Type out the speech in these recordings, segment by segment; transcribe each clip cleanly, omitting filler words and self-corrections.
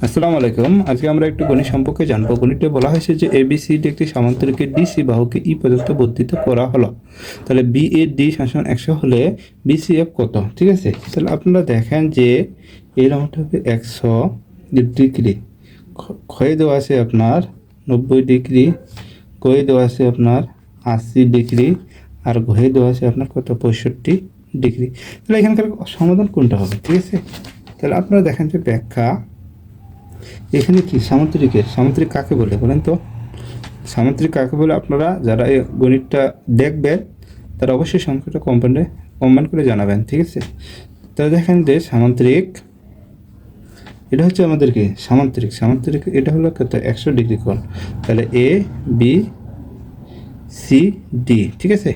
আসসালামু আলাইকুম। আজকে আমরা একটু গণিত সম্পর্কে জানবো। গণিতে বলা হয়েছে যে এবিসিডি একটি সামান্তরিকে ডিসি বাহুকে ই পর্যন্ত বর্ধিত করা হলো। তাহলে বি এ ডি সমান 100 হলে বিসিএফ কত? ঠিক আছে, তাহলে আপনারা দেখেন যে এর আমটা হবে 100 ডিগ্রি, ক্ষয়ে দেওয়া আছে আপনার 90 ডিগ্রি, কয়ে দেওয়া আছে আপনার 80 ডিগ্রি, আর ঘয়ে দেওয়া আছে আপনার কত 65 ডিগ্রি। তাহলে এখানকার সমাধান কোনটা হবে? ঠিক আছে, তাহলে আপনারা দেখেন যে ব্যাখ্যা এখানে কি সামান্তরিক কাকে বলে বলেন তো? সামান্তরিক কাকে বলে আপনারা যারা এই গণিতটা দেখবেন তারা অবশ্যই সংখ্যাটা কম্বাইন করে জানাবেন। ঠিক আছে, তাহলে দেখেন যে সামান্তরিক এটা হচ্ছে আমাদের কি সামান্তরিক এটা হলো কত 100 ডিগ্রি কোণ। তাহলে এ বি সি ডি। ঠিক আছে,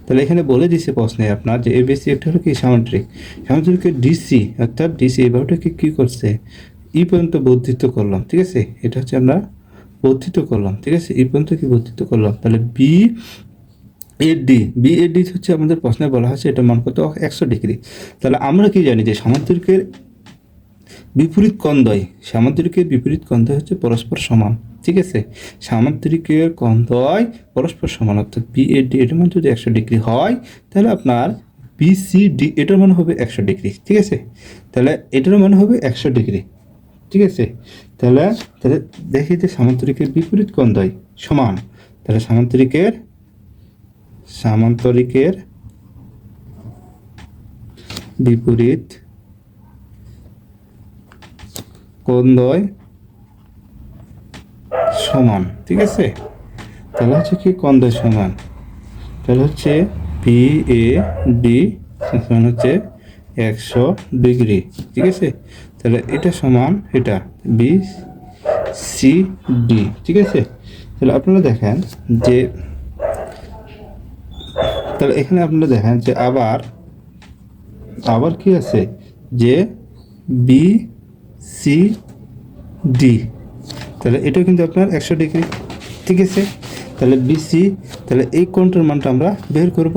তাহলে এখানে বলে দিছে প্রশ্নে আপনার যে এ বি সি একটা হলো কি সামান্তরিকের ডিসি, অর্থাৎ ডিসি এই বাহুটাকে কী করছে ই পর্যন্ত বর্ধিত করলাম। ঠিক আছে, এটা হচ্ছে আমরা বর্ধিত করলাম। ঠিক আছে, ই পর্যন্ত কি বর্ধিত করলাম। তাহলে বি এ ডি হচ্ছে আমাদের প্রশ্নে বলা হয়েছে এটা মান কত 100 ডিগ্রি। তাহলে আমরা কি জানি যে সামান্তরিকের বিপরীত কোণদ্বয় হচ্ছে পরস্পর সমান। ঠিক আছে, সামান্তরিকের কোণদ্বয় পরস্পর সমান, অর্থাৎ বি এ ডি এটার মান যদি 100 ডিগ্রি হয় তাহলে আপনার বিসিডি এটার মান হবে 100 ডিগ্রি। ঠিক আছে, তাহলে এটার মান হবে 100 ডিগ্রি। ঠিক আছে, তাহলে দেখি যে সামান্তরিকের বিপরীত কোণদ্বয় সমান। তাহলে সামান্তরিকের বিপরীত কোণদ্বয় সমান। ঠিক আছে, তাহলে হচ্ছে কি কোণদ্বয় সমান, তাহলে হচ্ছে বি এ ডি সমান হচ্ছে 100 ডিগ্রি। ঠিক আছে, তাহলে এটা সমান এটা বি সি ডি। ঠিক আছে, তাহলে আপনারা দেখেন যে তাহলে এখানে আপনারা দেখেন যে আবার কি আছে যে বি সি ডি, তাহলে এটাও কিন্তু আপনার 100 ডিগ্রি। ঠিক আছে, তাহলে বিসি, তাহলে এই কোণটার মানটা আমরা বের করব।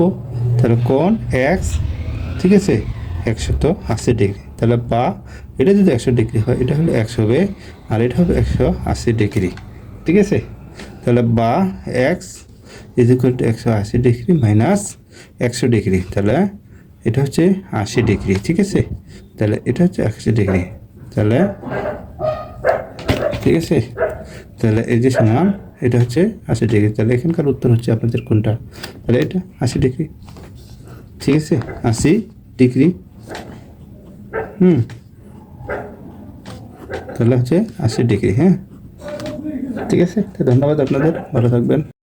তাহলে কোণ এক্স, ঠিক আছে 180 ডিগ্রি। তাহলে বা এটা যদি 100 ডিগ্রি হয় এটা হলো এক্স হবে, আর এটা হবে 180 ডিগ্রি। ঠিক আছে, তাহলে বা x is equal to 180 degree minus 100 degree, তাহলে এটা হচ্ছে 80 ডিগ্রি। ঠিক আছে, তাহলে এটা হচ্ছে 80 ডিগ্রি। তাহলে ঠিক আছে, তাহলে এই যে সমান এটা হচ্ছে 80 ডিগ্রি। তাহলে এখানকার উত্তর হচ্ছে আপনাদের কোনটা? তাহলে এটা 80 ডিগ্রি। ঠিক আছে, 80 ডিগ্রি। তাহলে হচ্ছে 80 ডিগ্রি। হ্যাঁ, ঠিক আছে, তো ধন্যবাদ আপনাদের, ভালো থাকবেন।